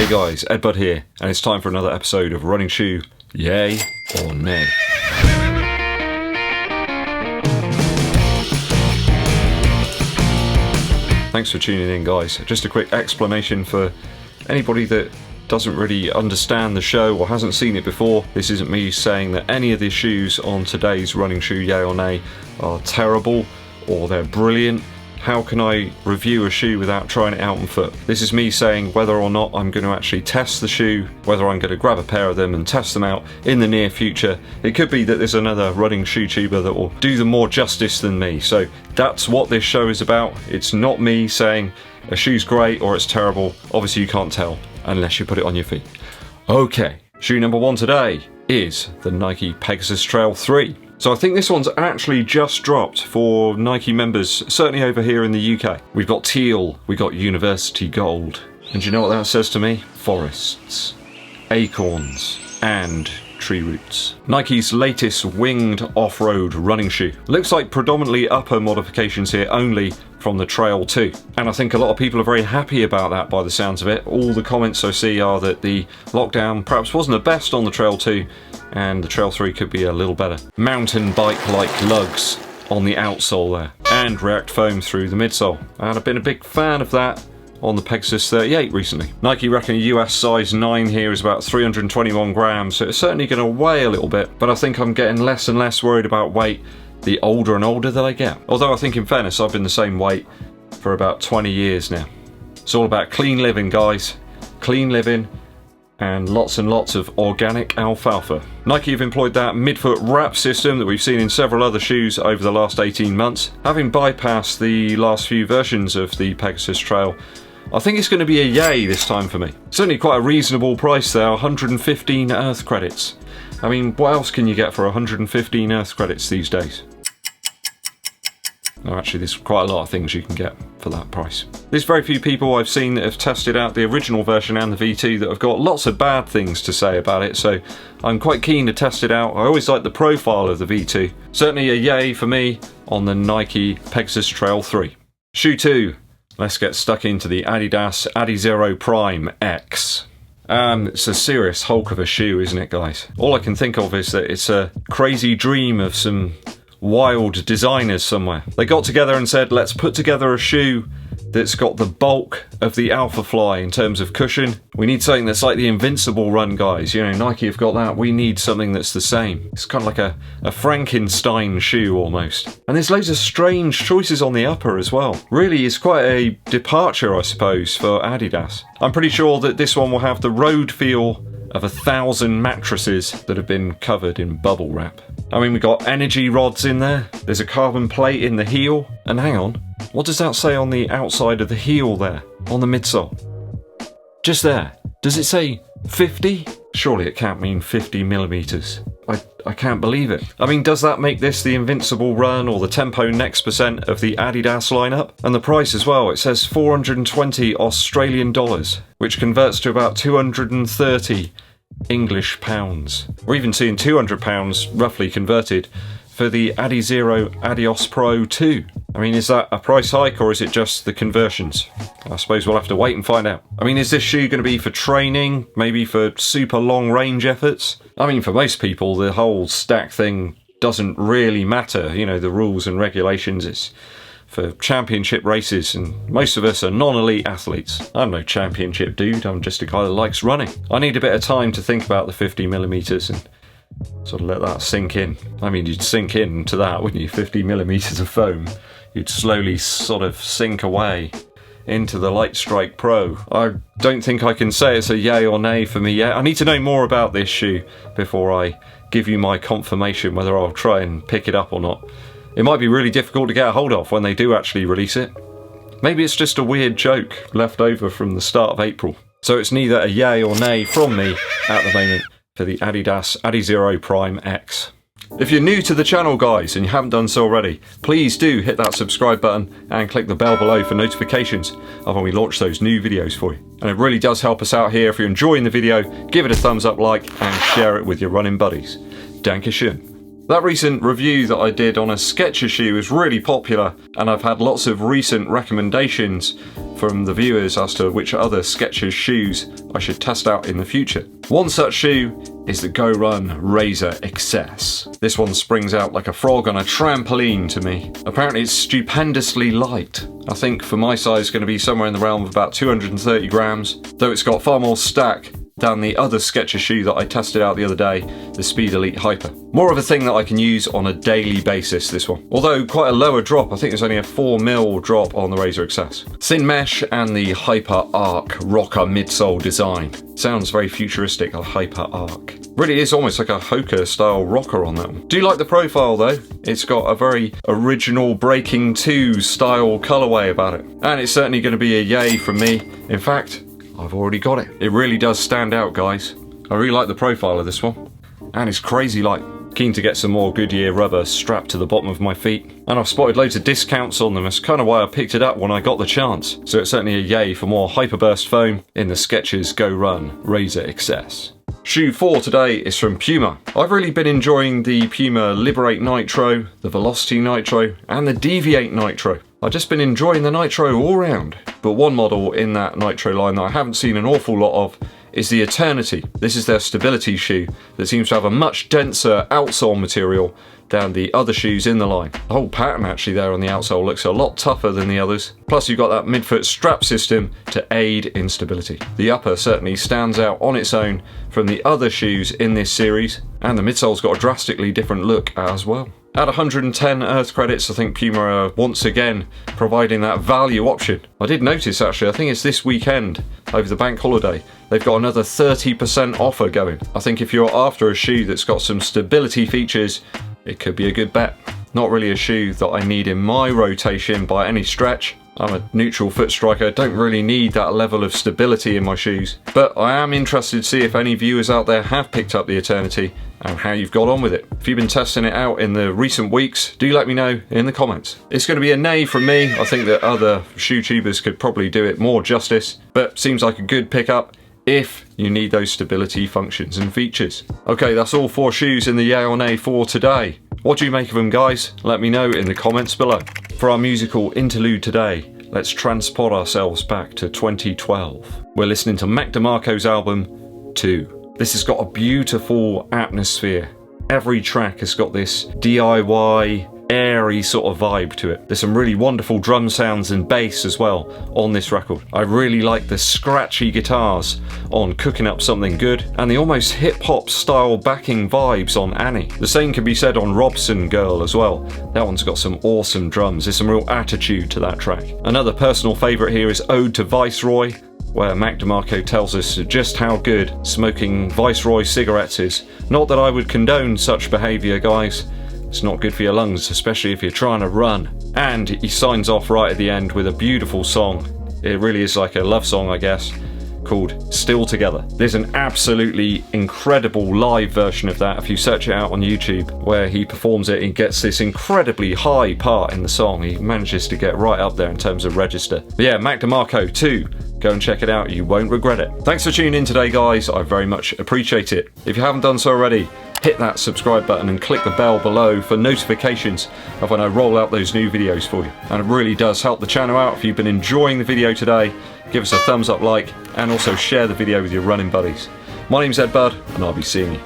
Hey guys, EDDBUD here, and it's time for another episode of Running Shoe, Yay or Nay. Thanks for tuning in guys. Just a quick explanation for anybody that doesn't really understand the show or hasn't seen it before. This isn't me saying that any of the shoes on today's Running Shoe Yay or Nay are terrible or they're brilliant. How can I review a shoe without trying it out on foot? This is me saying whether or not I'm going to actually test the shoe, whether I'm going to grab a pair of them and test them out in the near future. It could be that there's another running shoe tuber that will do them more justice than me. So that's what this show is about. It's not me saying a shoe's great or it's terrible. Obviously you can't tell unless you put it on your feet. Okay, shoe number one today is the Nike Pegasus Trail 3. So I think this one's actually just dropped for Nike members, certainly over here in the UK. We've got teal, we've got university gold. And do you know what that says to me? Forests, acorns, and tree roots. Nike's latest winged off-road running shoe. Looks like predominantly upper modifications here only from the Trail 2. And I think a lot of people are very happy about that by the sounds of it. All the comments I see are that the lockdown perhaps wasn't the best on the Trail 2 and the Trail 3 could be a little better. Mountain bike-like lugs on the outsole there and React foam through the midsole. And I've been a big fan of that on the Pegasus 38 recently. Nike reckon a US size 9 here is about 321 grams, so it's certainly going to weigh a little bit, but I think I'm getting less and less worried about weight the older and older that I get. Although I think in fairness I've been the same weight for about 20 years now. It's all about clean living guys, clean living and lots of organic alfalfa. Nike have employed that midfoot wrap system that we've seen in several other shoes over the last 18 months. Having bypassed the last few versions of the Pegasus Trail, I think it's going to be a yay this time for me. Certainly quite a reasonable price there, 115 Earth credits. I mean, what else can you get for 115 Earth credits these days? Oh, actually, there's quite a lot of things you can get for that price. There's very few people I've seen that have tested out the original version and the V2 that have got lots of bad things to say about it, so I'm quite keen to test it out. I always like the profile of the V2. Certainly a yay for me on the Nike Pegasus Trail 3. Shoe 2. Let's get stuck into the ADIDAS ADIZERO Prime X. It's a serious hulk of a shoe, isn't it, guys? All I can think of is that it's a crazy dream of some wild designers somewhere. They got together and said, let's put together a shoe that's got the bulk of the Alpha Fly in terms of cushion. We need something that's like the Invincible run, guys. You know, Nike have got that. We need something that's the same. It's kind of like a Frankenstein shoe almost. And there's loads of strange choices on the upper as well. Really, it's quite a departure, I suppose, for Adidas. I'm pretty sure that this one will have the road feel of 1,000 mattresses that have been covered in bubble wrap. I mean, we've got energy rods in there. There's a carbon plate in the heel. And hang on, what does that say on the outside of the heel there? On the midsole? Just there. Does it say 50? Surely it can't mean 50 millimeters. I can't believe it. I mean, does that make this the Invincible Run or the Tempo Next Percent of the Adidas lineup? And the price as well, it says 420 Australian dollars, which converts to about 230 English pounds. We're even seeing 200 pounds roughly converted for the ADIZERO Adios Pro 2. I mean, is that a price hike or is it just the conversions? I suppose we'll have to wait and find out. I mean, is this shoe going to be for training? Maybe for super long range efforts? I mean, for most people, the whole stack thing doesn't really matter. You know, the rules and regulations, it's for championship races, and most of us are non-elite athletes. I'm no championship dude, I'm just a guy that likes running. I need a bit of time to think about the 50 millimeters and sort of let that sink in. I mean, you'd sink into that, wouldn't you? 50 millimeters of foam. You'd slowly sort of sink away into the Lightstrike Pro. I don't think I can say it's a yay or nay for me yet. I need to know more about this shoe before I give you my confirmation whether I'll try and pick it up or not. It might be really difficult to get a hold of when they do actually release it. Maybe it's just a weird joke left over from the start of April. So it's neither a yay or nay from me at the moment for the Adidas ADIZERO Prime X. If you're new to the channel, guys, and you haven't done so already, please do hit that subscribe button and click the bell below for notifications of when we launch those new videos for you. And it really does help us out here. If you're enjoying the video, give it a thumbs up, like, and share it with your running buddies. Danke schön. That recent review that I did on a Skechers shoe is really popular, and I've had lots of recent recommendations from the viewers as to which other Skechers shoes I should test out in the future. One such shoe is the GoRun Razor XS. This one springs out like a frog on a trampoline to me. Apparently it's stupendously light. I think for my size it's going to be somewhere in the realm of about 230 grams, though it's got far more stack than the other Skechers shoe that I tested out the other day, the Speed Elite Hyper. More of a thing that I can use on a daily basis, this one. Although quite a lower drop, I think there's only a 4mm drop on the Razor XS. Thin mesh and the Hyper Arc rocker midsole design. Sounds very futuristic, a Hyper Arc. Really is almost like a Hoka style rocker on that one. Do like the profile though. It's got a very original Breaking 2 style colorway about it. And it's certainly going to be a yay from me. In fact, I've already got it. It really does stand out, guys. I really like the profile of this one. And it's crazy light. Keen to get some more Goodyear rubber strapped to the bottom of my feet. And I've spotted loads of discounts on them. That's kind of why I picked it up when I got the chance. So it's certainly a yay for more Hyperburst foam in the Skechers GoRun Razor XS. Shoe 4 today is from Puma. I've really been enjoying the Puma Liberate Nitro, the Velocity Nitro, and the Deviate Nitro. I've just been enjoying the Nitro all round. But one model in that Nitro line that I haven't seen an awful lot of is the Eternity. This is their stability shoe that seems to have a much denser outsole material than the other shoes in the line. The whole pattern actually there on the outsole looks a lot tougher than the others. Plus you've got that midfoot strap system to aid in stability. The upper certainly stands out on its own from the other shoes in this series, and the midsole's got a drastically different look as well. At 110 Earth credits, I think Puma are once again providing that value option. I did notice actually, I think it's this weekend over the bank holiday, they've got another 30% offer going. I think if you're after a shoe that's got some stability features, it could be a good bet. Not really a shoe that I need in my rotation by any stretch. I'm a neutral foot striker, don't really need that level of stability in my shoes. But I am interested to see if any viewers out there have picked up the Eternity and how you've got on with it. If you've been testing it out in the recent weeks, do let me know in the comments. It's going to be a nay from me. I think that other shoe tubers could probably do it more justice, but seems like a good pickup if you need those stability functions and features. Okay, that's all 4 shoes in the yay or nay for today. What do you make of them, guys? Let me know in the comments below. For our musical interlude today, let's transport ourselves back to 2012. We're listening to Mac DeMarco's album 2. This has got a beautiful atmosphere. Every track has got this DIY, airy sort of vibe to it. There's some really wonderful drum sounds and bass as well on this record. I really like the scratchy guitars on Cooking Up Something Good, and the almost hip-hop style backing vibes on Annie. The same can be said on Robson Girl as well. That one's got some awesome drums. There's some real attitude to that track. Another personal favourite here is Ode to Viceroy, where Mac DeMarco tells us just how good smoking Viceroy cigarettes is. Not that I would condone such behaviour, guys. It's not good for your lungs, especially if you're trying to run. And he signs off right at the end with a beautiful song. It really is like a love song, I guess, called Still Together. There's an absolutely incredible live version of that if you search it out on YouTube, where he performs it and gets this incredibly high part in the song. He manages to get right up there in terms of register. But yeah, Mac DeMarco 2. Go and check it out, you won't regret it. Thanks for tuning in today, guys. I very much appreciate it. If you haven't done so already, hit that subscribe button and click the bell below for notifications of when I roll out those new videos for you. And it really does help the channel out. If you've been enjoying the video today, give us a thumbs up, like, and also share the video with your running buddies. My name's EDDBUD, and I'll be seeing you.